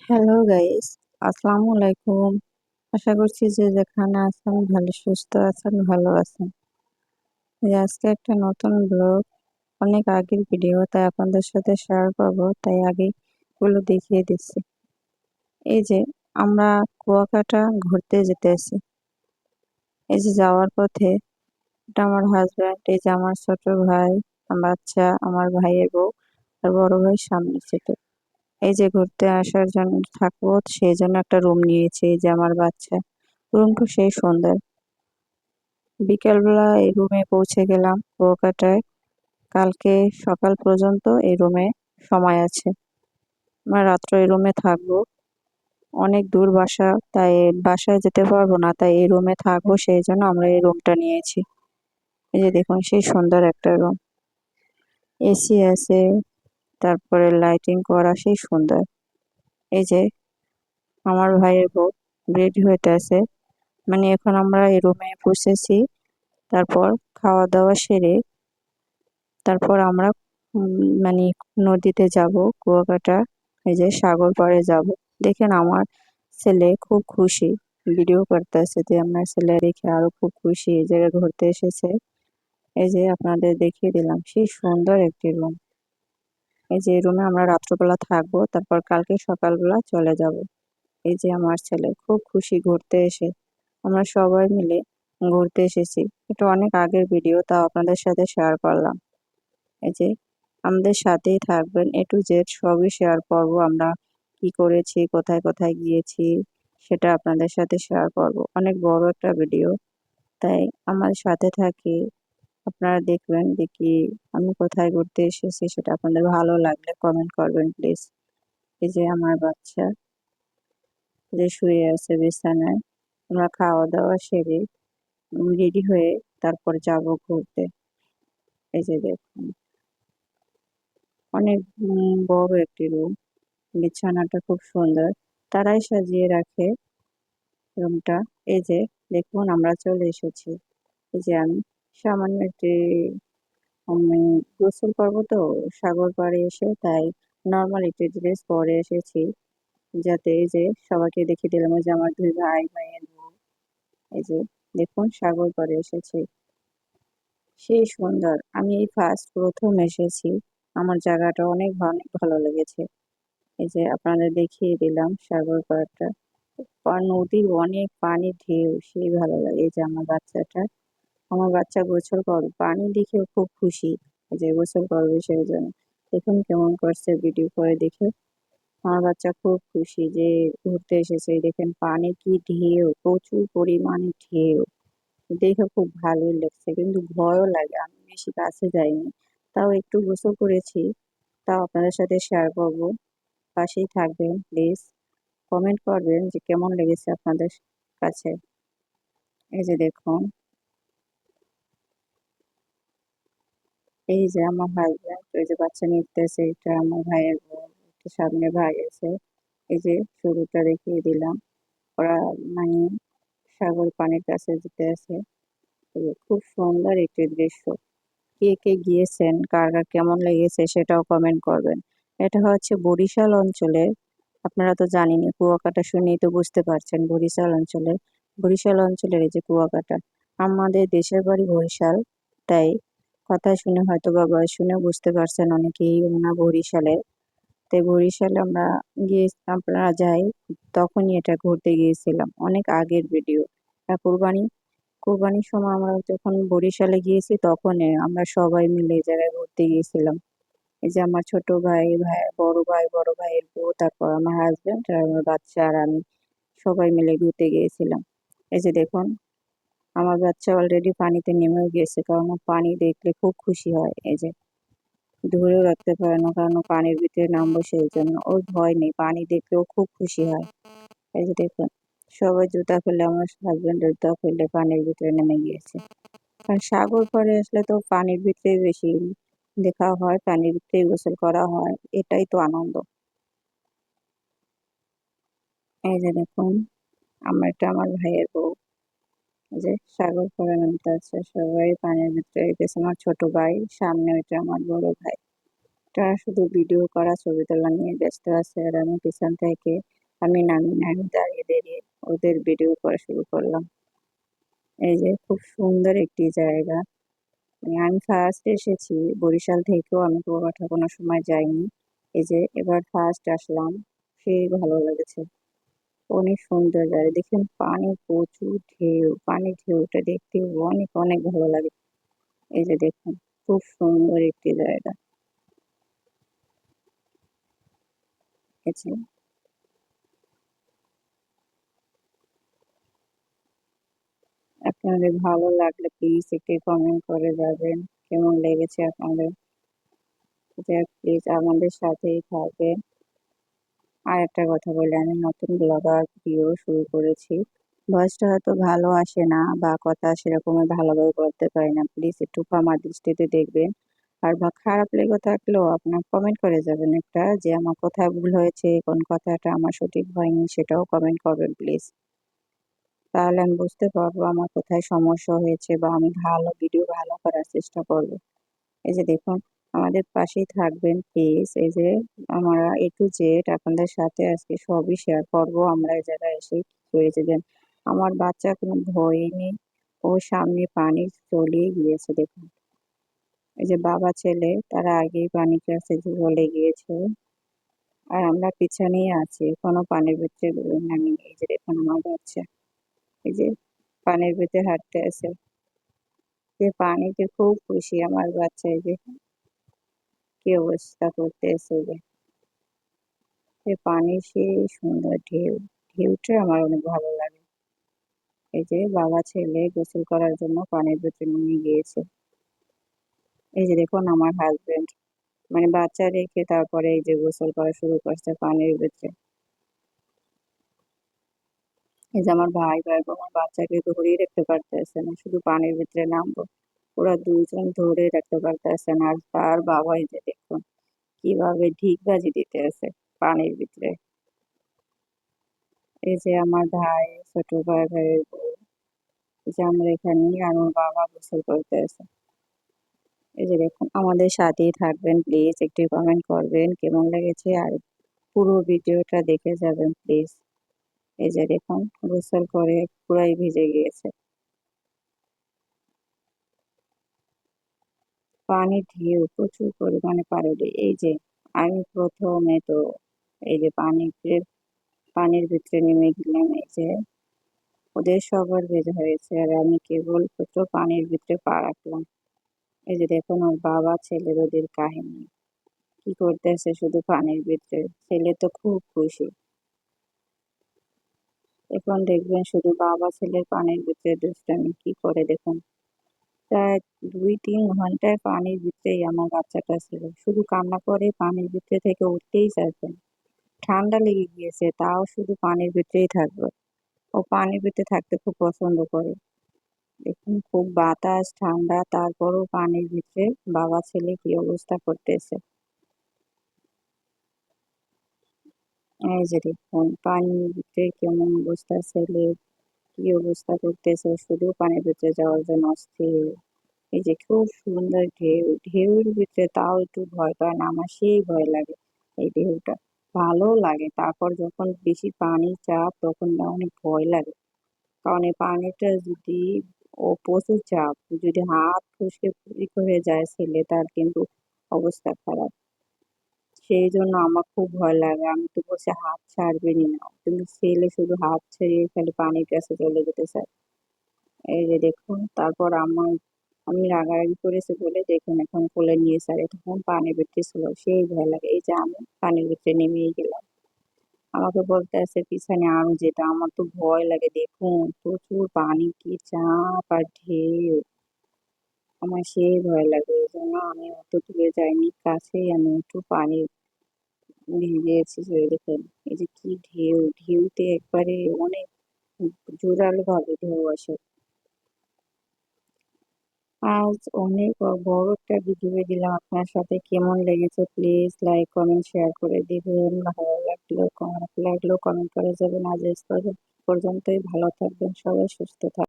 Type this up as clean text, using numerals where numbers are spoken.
Hello guys, আসসালামু আলাইকুম। আশা করছি যে যেখানে আছেন ভালো সুস্থ আছেন, ভালো আছেন। আজকে একটা নতুন ব্লগ, অনেক আগের ভিডিও তাই আপনাদের সাথে শেয়ার করব, তাই আগে গুলো দেখিয়ে দিচ্ছি। এই যে আমরা কুয়াকাটা ঘুরতে যেতেছি। এই যে যাওয়ার পথে এটা আমার হাজব্যান্ড, এই যে আমার ছোট ভাই, বাচ্চা, আমার ভাইয়ের বউ আর বড় ভাই সামনে সিটে। এই যে ঘুরতে আসার জন্য থাকবো সেই জন্য একটা রুম নিয়েছি। এই যে আমার বাচ্চা, রুমটা সেই সুন্দর। বিকেলবেলা এই রুমে পৌঁছে গেলাম কুয়াকাটায়। কালকে সকাল পর্যন্ত এই রুমে সময় আছে। আমরা রাত্রে এই রুমে থাকবো। অনেক দূর বাসা, তাই বাসায় যেতে পারবো না, তাই এই রুমে থাকবো, সেই জন্য আমরা এই রুমটা নিয়েছি। এই যে দেখুন সেই সুন্দর একটা রুম, এসি আছে, তারপরে লাইটিং করা সেই সুন্দর। এই যে আমার ভাইয়ের বউ রেডি হইতে আছে, মানে এখন আমরা এই রুমে বসেছি। তারপর খাওয়া দাওয়া সেরে তারপর আমরা মানে নদীতে যাব, কুয়াকাটা, এই যে সাগর পাড়ে যাব। দেখেন আমার ছেলে খুব খুশি, ভিডিও করতেছে, যে আমার ছেলে দেখে আরো খুব খুশি, এই জায়গায় ঘুরতে এসেছে। এই যে আপনাদের দেখিয়ে দিলাম সেই সুন্দর একটি রুম। এই যে রুমে আমরা রাত্রবেলা থাকবো, তারপর কালকে সকালবেলা চলে যাব। এই যে আমার ছেলে খুব খুশি ঘুরতে এসে। আমরা সবাই মিলে ঘুরতে এসেছি। এটা অনেক আগের ভিডিও, তাও আপনাদের সাথে শেয়ার করলাম। এই যে আমাদের সাথেই থাকবেন, এ টু জেড সবই শেয়ার করব। আমরা কি করেছি, কোথায় কোথায় গিয়েছি, সেটা আপনাদের সাথে শেয়ার করব। অনেক বড় একটা ভিডিও, তাই আমার সাথে থাকি। আপনারা দেখবেন যে কি আমি কোথায় ঘুরতে এসেছি, সেটা আপনাদের ভালো লাগলে কমেন্ট করবেন প্লিজ। এই যে আমার বাচ্চা যে শুয়ে আছে বিছানায়, আমরা খাওয়া দাওয়া সেরে রেডি হয়ে তারপর যাব ঘুরতে। এই যে দেখুন অনেক বড় একটি রুম, বিছানাটা খুব সুন্দর, তারাই সাজিয়ে রাখে রুমটা। এই যে দেখুন আমরা চলে এসেছি। এই যে আমি সামান্য একটি উম, গোসল করবো তো সাগর পাড়ে এসে, তাই নর্মাল একটি ড্রেস পরে এসেছি, যাতে এই যে সবাইকে দেখিয়ে দিলাম। ওই যে আমার দুই ভাই, ভাইয়ের বউ। এই যে দেখুন সাগর পাড়ে এসেছি, সেই সুন্দর। আমি এই প্রথম এসেছি, আমার জায়গাটা অনেক অনেক ভালো লেগেছে। এই যে আপনাদের দেখিয়ে দিলাম সাগর পাড়টা, নদীর অনেক পানির ঢেউ, সেই ভালো লাগে। এই যে আমার বাচ্চা গোসল করবে, পানি দেখে খুব খুশি, এই যে গোসল করবে সেই জন্য। দেখুন কেমন করছে ভিডিও করে দেখে। আমার বাচ্চা খুব খুশি যে ঘুরতে এসেছে। এই দেখেন পানি কি ঢেউ, প্রচুর পরিমাণে ঢেউ, দেখে খুব ভালোই লাগছে, কিন্তু ভয়ও লাগে। আমি বেশি কাছে যাইনি, তাও একটু গোসল করেছি, তাও আপনাদের সাথে শেয়ার করবো। পাশেই থাকবেন প্লিজ, কমেন্ট করবেন যে কেমন লেগেছে আপনাদের কাছে। এই যে দেখুন, এই যে আমার হাজব্যান্ড, এই যে বাচ্চা নিতেছে, এটা আমার ভাইয়ের বউ, একটা সামনে ভাই আছে। এই যে শুরুটা দেখিয়ে দিলাম, ওরা মানে সাগর পানির কাছে যেতে আছে। এই যে খুব সুন্দর একটি দৃশ্য। কে কে গিয়েছেন, কার কার কেমন লেগেছে সেটাও কমেন্ট করবেন। এটা হচ্ছে বরিশাল অঞ্চলে, আপনারা তো জানেনই, কুয়াকাটা শুনেই তো বুঝতে পারছেন বরিশাল অঞ্চলে। বরিশাল অঞ্চলের এই যে কুয়াকাটা, আমাদের দেশের বাড়ি বরিশাল, তাই কথা শুনে হয়তো বা বয়স শুনে বুঝতে পারছেন অনেকেই না বরিশালে। তাই বরিশালে আমরা গিয়ে, আপনারা যাই, তখনই এটা ঘুরতে গিয়েছিলাম, অনেক আগের ভিডিও। কোরবানি কোরবানির সময় আমরা যখন বরিশালে গিয়েছি, তখন আমরা সবাই মিলে এই জায়গায় ঘুরতে গিয়েছিলাম। এই যে আমার ছোট ভাই, বড় ভাই, বড় ভাইয়ের বউ, তারপর আমার হাজবেন্ড আর আমার বাচ্চা আর আমি সবাই মিলে ঘুরতে গিয়েছিলাম। এই যে দেখুন আমার বাচ্চা অলরেডি পানিতে নেমেও গিয়েছে, কারণ ও পানি দেখলে খুব খুশি হয়। এই যে ধরেও রাখতে পারে না, কারণ ও পানির ভিতরে নামবো সেই জন্য ওর ভয় নেই, পানি দেখলে ও খুব খুশি হয়। এই যে দেখুন সবাই জুতা খুললে, আমার হাজবেন্ডের জুতা খুললে পানির ভিতরে নেমে গিয়েছে। কারণ সাগর পাড়ে আসলে তো পানির ভিতরে বেশি দেখা হয়, পানির ভিতরে গোসল করা হয়, এটাই তো আনন্দ। এই যে দেখুন এটা আমার ভাইয়ের বউ, এই যে সাগর পাড়ে নামতে আছে, সবাই পানির ভিতরে গেছে। আমার ছোট ভাই সামনে, ওইটা আমার বড় ভাই। একটা শুধু ভিডিও করা ছবি তোলা নিয়ে ব্যস্ত আছে, আর আমি পিছন থেকে আমি নামি নামি দাঁড়িয়ে দাঁড়িয়ে ওদের ভিডিও করা শুরু করলাম। এই যে খুব সুন্দর একটি জায়গা। আমি ফার্স্ট এসেছি বরিশাল থেকেও, আমি কুয়াকাটা কোনো সময় যাইনি। এই যে এবার ফার্স্ট আসলাম, সেই ভালো লেগেছে। অনেক সুন্দর জায়গা, দেখুন পানি প্রচুর ঢেউ, পানির ঢেউটা দেখতে অনেক অনেক ভালো লাগে। এই যে দেখুন খুব সুন্দর একটি জায়গা। এই যে আপনাদের ভালো লাগলে প্লিজ একটি কমেন্ট করে যাবেন কেমন লেগেছে আপনাদের। যে প্লিজ আমাদের সাথেই থাকবেন। আর একটা কথা বলি, আমি নতুন ব্লগার ভিডিও শুরু করেছি। ভয়েসটা হয়তো ভালো আসে না বা কথা সেরকম ভালোভাবে বলতে পারি না, প্লিজ একটু ক্ষমার দৃষ্টিতে দেখবেন। আর বা খারাপ লেগে থাকলেও আপনার কমেন্ট করে যাবেন একটা, যে আমার কোথায় ভুল হয়েছে, কোন কথাটা আমার সঠিক হয়নি সেটাও কমেন্ট করবেন প্লিজ। তাহলে আমি বুঝতে পারবো আমার কোথায় সমস্যা হয়েছে বা আমি ভালো ভিডিও ভালো করার চেষ্টা করব। এই যে দেখুন আমাদের পাশেই থাকবেন প্লিজ। এই যে আমরা A to Z আপনাদের সাথে আজকে সবই শেয়ার করব। আমরা এই জায়গায় এসে কি হয়েছে দেন, আমার বাচ্চা কোনো ভয়ই নেই, ও সামনে পানি চলেই গিয়েছে দেখুন। এই যে বাবা ছেলে তারা আগেই পানির কাছে চলে গিয়েছে, আর আমরা পিছনেই আছি, কোনো পানির ভিতরে নামি। এই যে দেখুন আমার বাচ্চা এই যে পানির ভিতরে হাঁটতে আছে, যে পানিতে খুব খুশি আমার বাচ্চা। এই যে কি অবস্থা করতেছে, যে যে পানির সেই সুন্দর ঢেউ, ঢেউটা আমার অনেক ভালো লাগে। এই যে বাবা ছেলে গোসল করার জন্য পানির ভিতরে নিয়ে গিয়েছে। এই যে দেখুন আমার হাজবেন্ড মানে বাচ্চা রেখে তারপরে এই যে গোসল করা শুরু করছে পানির ভিতরে। এই যে আমার ভাই ভাই আমার বাচ্চাকে ধরেই রাখতে পারতেছে না, শুধু পানির ভিতরে নামবো, ওরা দুজন ধরে রাখতে পারতেছে না। আর তার বাবা এই যে দেখুন কিভাবে ঢিগবাজি দিতে আছে পানির ভিতরে। এই যে আমার ভাই, ছোট ভাই, ভাইয়ের বউ, এই যে আমরা এখানে আর ওর বাবা গোসল করতে আছে। এই যে দেখুন আমাদের সাথেই থাকবেন প্লিজ, একটু কমেন্ট করবেন কেমন লেগেছে, আর পুরো ভিডিওটা দেখে যাবেন প্লিজ। এই যে দেখুন গোসল করে পুরাই ভিজে গিয়েছে, পানির ঢেউ প্রচুর পরিমাণে পারবে। এই যে আমি প্রথমে তো এই যে পানির ভিতরে নেমে গেলাম, এই যে ওদের সবার ভেজা হয়েছে আর আমি কেবল মাত্র পানির ভিতরে পা রাখলাম। এই যে দেখুন ওর বাবা ছেলের ওদের কাহিনী, কি করতেছে শুধু পানির ভিতরে, ছেলে তো খুব খুশি। এখন দেখবেন শুধু বাবা ছেলের পানির ভিতরে দুষ্টামি কি করে দেখুন। প্রায় 2-3 ঘন্টায় পানির ভিতরেই আমার বাচ্চাটা ছিল, শুধু কান্না করে পানির ভিতরে থেকে উঠতেই চাইছে না। ঠান্ডা লেগে গিয়েছে তাও শুধু পানির ভিতরেই থাকবে, ও পানির ভিতরে থাকতে খুব পছন্দ করে। দেখুন খুব বাতাস ঠান্ডা তারপরও পানির ভিতরে বাবা ছেলে কি অবস্থা করতেছে। এই যে দেখুন পানির ভিতরে কেমন অবস্থা, ছেলে কি অবস্থা করতেছে, শুধু পানির ভিতরে যাওয়ার জন্য অস্থির। এই যে খুব সুন্দর ঢেউ, ঢেউর ভিতরে তাও একটু ভয় পায় না, আমার সেই ভয় লাগে। এই ঢেউটা ভালো লাগে, তারপর যখন বেশি পানির চাপ তখন না অনেক ভয় লাগে। কারণ এই পানিটা যদি ও প্রচুর চাপ, যদি হাত ফসকে হয়ে যায় ছেলে তার কিন্তু অবস্থা খারাপ। সেই জন্য আমার খুব ভয় লাগে, আমি তো বলছি হাত ছাড়বেনই না, কিন্তু ছেলে শুধু হাত ছেড়ে খালি পানির কাছে চলে যেতে চায়। এই যে দেখুন তারপর আমি রাগারাগি করেছি বলে দেখুন এখন কোলে নিয়ে স্যার তখন পানির ভিতরে ছিল, সেই ভয় লাগে। এই যে আমি পানির ভিতরে নেমেই গেলাম, আমাকে বলতে আছে পিছনে আরো যেটা, আমার তো ভয় লাগে। দেখুন প্রচুর পানি, কি চাপ আর ঢেউ, আমার সেই ভয় লাগে। এই জন্য আমি অত দূরে যাইনি, কাছেই আমি একটু পানি ভিজেছি। যে দেখুন এই যে কি ঢেউ, ঢেউতে একবারে অনেক জোরালো ভাবে ঢেউ আসে। আজ অনেক বড় একটা ভিডিও দিলাম আপনার সাথে, কেমন লেগেছে প্লিজ লাইক কমেন্ট শেয়ার করে দিবেন। ভালো লাগলেও খারাপ লাগলেও কমেন্ট করে যাবেন। আজ এই পর্যন্তই, ভালো থাকবেন সবাই, সুস্থ থাকবেন।